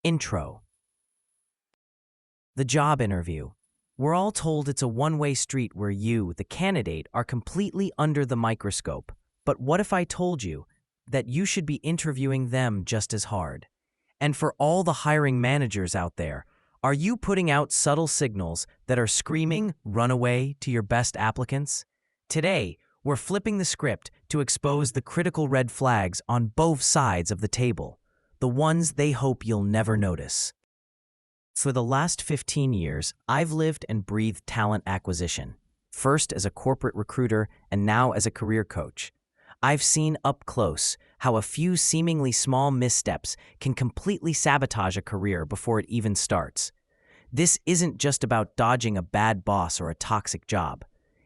Intro. The job interview. We're all told it's a one-way street where you, the candidate, are completely under the microscope. But what if I told you that you should be interviewing them just as hard? And for all the hiring managers out there, are you putting out subtle signals that are screaming, "Run away" to your best applicants? Today, we're flipping the script to expose the critical red flags on both sides of the table, the ones they hope you'll never notice. For the last 15 years, I've lived and breathed talent acquisition, first as a corporate recruiter and now as a career coach. I've seen up close how a few seemingly small missteps can completely sabotage a career before it even starts. This isn't just about dodging a bad boss or a toxic job.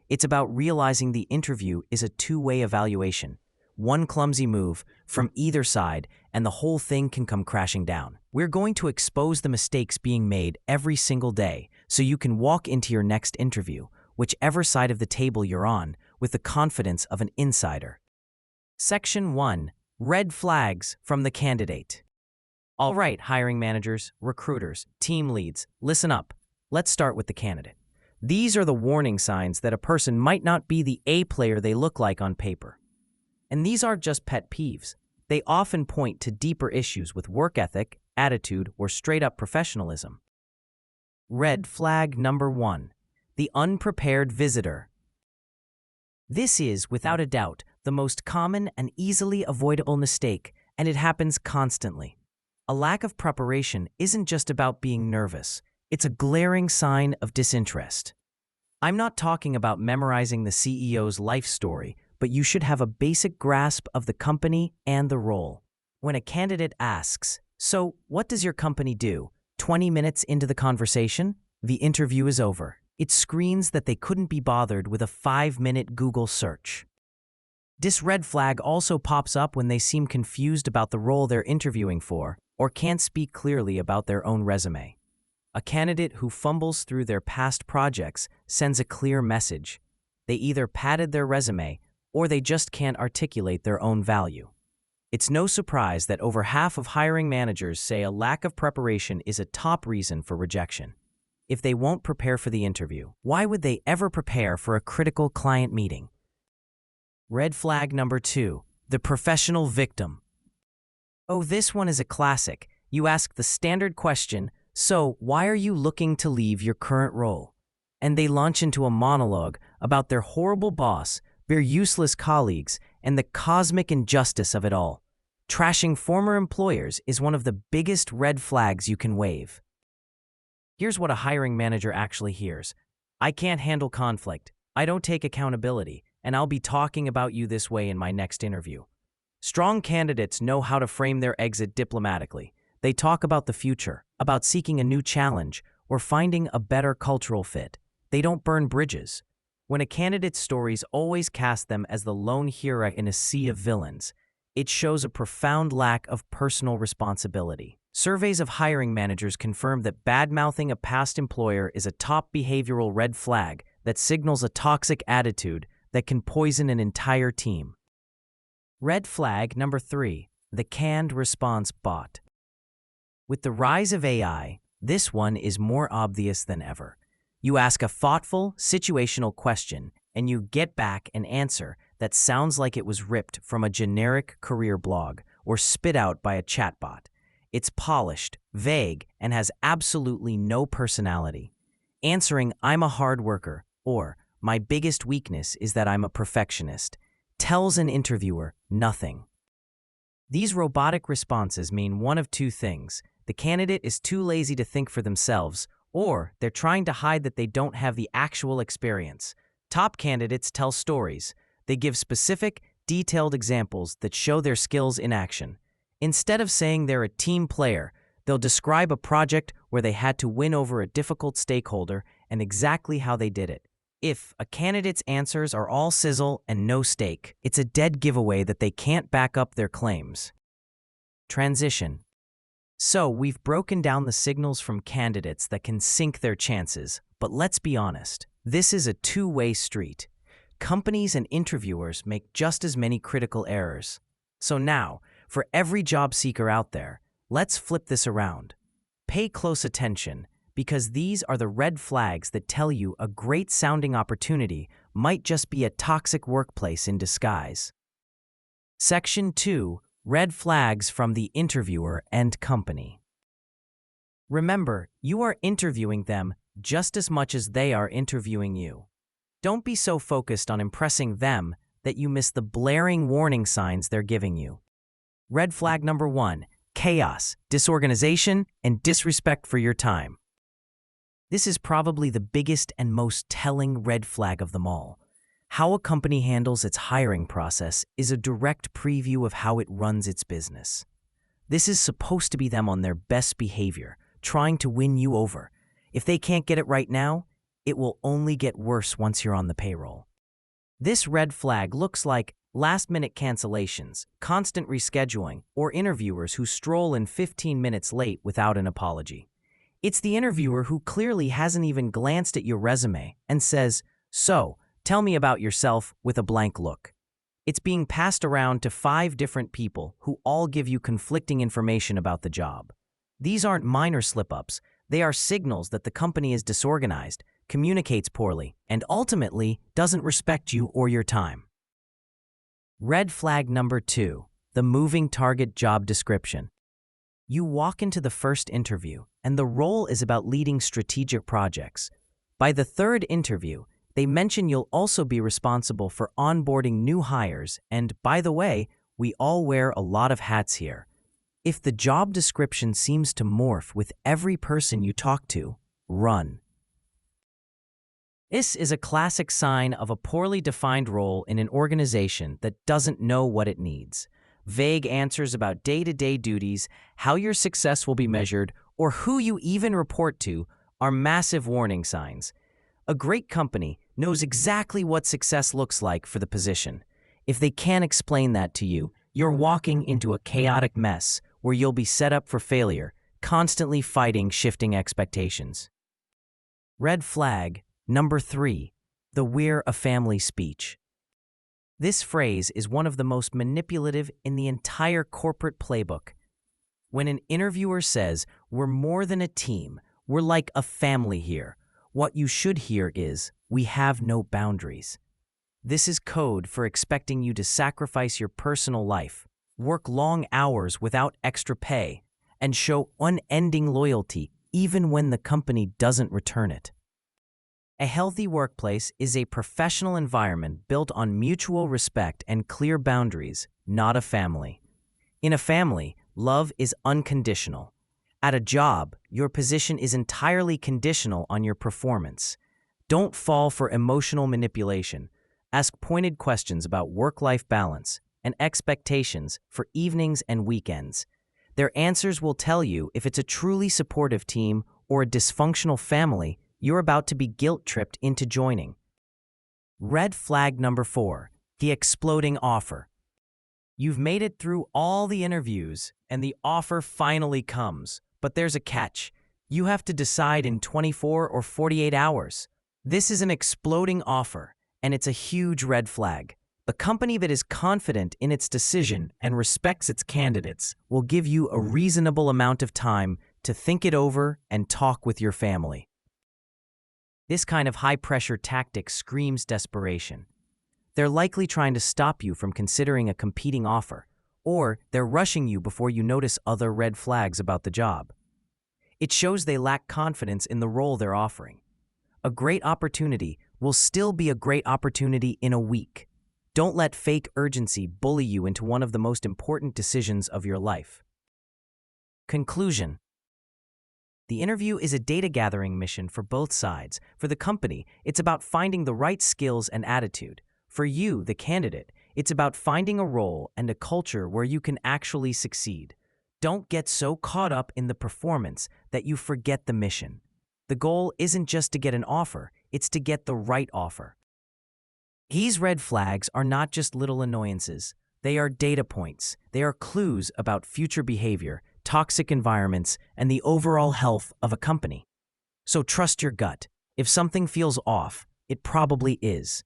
It's about realizing the interview is a two-way evaluation. One clumsy move from either side and the whole thing can come crashing down. We're going to expose the mistakes being made every single day so you can walk into your next interview, whichever side of the table you're on, with the confidence of an insider. Section 1. Red flags from the candidate. All right, hiring managers, recruiters, team leads, listen up. Let's start with the candidate. These are the warning signs that a person might not be the A player they look like on paper. And these aren't just pet peeves. They often point to deeper issues with work ethic, attitude, or straight-up professionalism. Red flag number 1. The unprepared visitor. This is, without a doubt, the most common and easily avoidable mistake, and it happens constantly. A lack of preparation isn't just about being nervous. It's a glaring sign of disinterest. I'm not talking about memorizing the CEO's life story, but you should have a basic grasp of the company and the role. When a candidate asks, "So, what does your company do?" 20 minutes into the conversation, the interview is over. It screams that they couldn't be bothered with a 5-minute Google search. This red flag also pops up when they seem confused about the role they're interviewing for or can't speak clearly about their own resume. A candidate who fumbles through their past projects sends a clear message. They either padded their resume or they just can't articulate their own value. It's no surprise that over half of hiring managers say a lack of preparation is a top reason for rejection. If they won't prepare for the interview, why would they ever prepare for a critical client meeting? Red flag number 2, the professional victim. Oh, this one is a classic. You ask the standard question, "So, why are you looking to leave your current role?" And they launch into a monologue about their horrible boss, their useless colleagues, and the cosmic injustice of it all. Trashing former employers is one of the biggest red flags you can wave. Here's what a hiring manager actually hears. "I can't handle conflict. I don't take accountability, and I'll be talking about you this way in my next interview." Strong candidates know how to frame their exit diplomatically. They talk about the future, about seeking a new challenge, or finding a better cultural fit. They don't burn bridges. When a candidate's stories always cast them as the lone hero in a sea of villains, it shows a profound lack of personal responsibility. Surveys of hiring managers confirm that bad-mouthing a past employer is a top behavioral red flag that signals a toxic attitude that can poison an entire team. Red flag number 3, the canned response bot. With the rise of AI, this one is more obvious than ever. You ask a thoughtful, situational question, and you get back an answer that sounds like it was ripped from a generic career blog or spit out by a chatbot. It's polished, vague, and has absolutely no personality. Answering, "I'm a hard worker," or "My biggest weakness is that I'm a perfectionist," tells an interviewer nothing. These robotic responses mean one of two things. The candidate is too lazy to think for themselves, or they're trying to hide that they don't have the actual experience. Top candidates tell stories. They give specific, detailed examples that show their skills in action. Instead of saying they're a team player, they'll describe a project where they had to win over a difficult stakeholder and exactly how they did it. If a candidate's answers are all sizzle and no steak, it's a dead giveaway that they can't back up their claims. Transition. So, we've broken down the signals from candidates that can sink their chances, but let's be honest, this is a two-way street. Companies and interviewers make just as many critical errors. So now, for every job seeker out there, let's flip this around. Pay close attention, because these are the red flags that tell you a great-sounding opportunity might just be a toxic workplace in disguise. Section 2. Red flags from the interviewer and company. Remember, you are interviewing them just as much as they are interviewing you. Don't be so focused on impressing them that you miss the blaring warning signs they're giving you. Red flag number 1. Chaos, disorganization, and disrespect for your time. This is probably the biggest and most telling red flag of them all. How a company handles its hiring process is a direct preview of how it runs its business. This is supposed to be them on their best behavior, trying to win you over. If they can't get it right now, it will only get worse once you're on the payroll. This red flag looks like last-minute cancellations, constant rescheduling, or interviewers who stroll in 15 minutes late without an apology. It's the interviewer who clearly hasn't even glanced at your resume and says, "So, tell me about yourself," with a blank look. It's being passed around to 5 different people who all give you conflicting information about the job. These aren't minor slip-ups. They are signals that the company is disorganized, communicates poorly, and ultimately doesn't respect you or your time. Red flag number 2. The moving target job description. You walk into the first interview, and the role is about leading strategic projects. By the third interview, they mention you'll also be responsible for onboarding new hires, and by the way, we all wear a lot of hats here. If the job description seems to morph with every person you talk to, run. This is a classic sign of a poorly defined role in an organization that doesn't know what it needs. Vague answers about day-to-day duties, how your success will be measured, or who you even report to are massive warning signs. A great company knows exactly what success looks like for the position. If they can't explain that to you, you're walking into a chaotic mess where you'll be set up for failure, constantly fighting shifting expectations. Red flag number 3. The "we're a family" speech. This phrase is one of the most manipulative in the entire corporate playbook. When an interviewer says, "We're more than a team, we're like a family here," what you should hear is, "We have no boundaries." This is code for expecting you to sacrifice your personal life, work long hours without extra pay, and show unending loyalty even when the company doesn't return it. A healthy workplace is a professional environment built on mutual respect and clear boundaries, not a family. In a family, love is unconditional. At a job, your position is entirely conditional on your performance. Don't fall for emotional manipulation. Ask pointed questions about work-life balance and expectations for evenings and weekends. Their answers will tell you if it's a truly supportive team or a dysfunctional family you're about to be guilt-tripped into joining. Red flag number 4. The exploding offer. You've made it through all the interviews, and the offer finally comes. But there's a catch. You have to decide in 24 or 48 hours. This is an exploding offer, and it's a huge red flag. The company that is confident in its decision and respects its candidates will give you a reasonable amount of time to think it over and talk with your family. This kind of high-pressure tactic screams desperation. They're likely trying to stop you from considering a competing offer, or they're rushing you before you notice other red flags about the job. It shows they lack confidence in the role they're offering. A great opportunity will still be a great opportunity in a week. Don't let fake urgency bully you into one of the most important decisions of your life. Conclusion. The interview is a data-gathering mission for both sides. For the company, it's about finding the right skills and attitude. For you, the candidate, it's about finding a role and a culture where you can actually succeed. Don't get so caught up in the performance that you forget the mission. The goal isn't just to get an offer, it's to get the right offer. These red flags are not just little annoyances. They are data points. They are clues about future behavior, toxic environments, and the overall health of a company. So trust your gut. If something feels off, it probably is.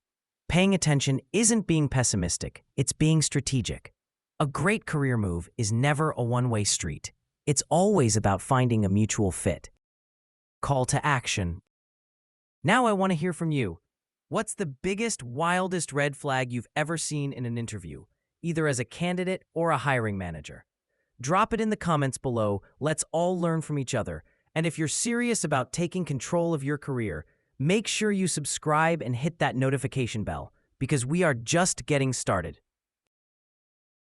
Paying attention isn't being pessimistic, it's being strategic. A great career move is never a one-way street. It's always about finding a mutual fit. Call to action. Now I want to hear from you. What's the biggest, wildest red flag you've ever seen in an interview, either as a candidate or a hiring manager? Drop it in the comments below. Let's all learn from each other. And if you're serious about taking control of your career, make sure you subscribe and hit that notification bell, because we are just getting started.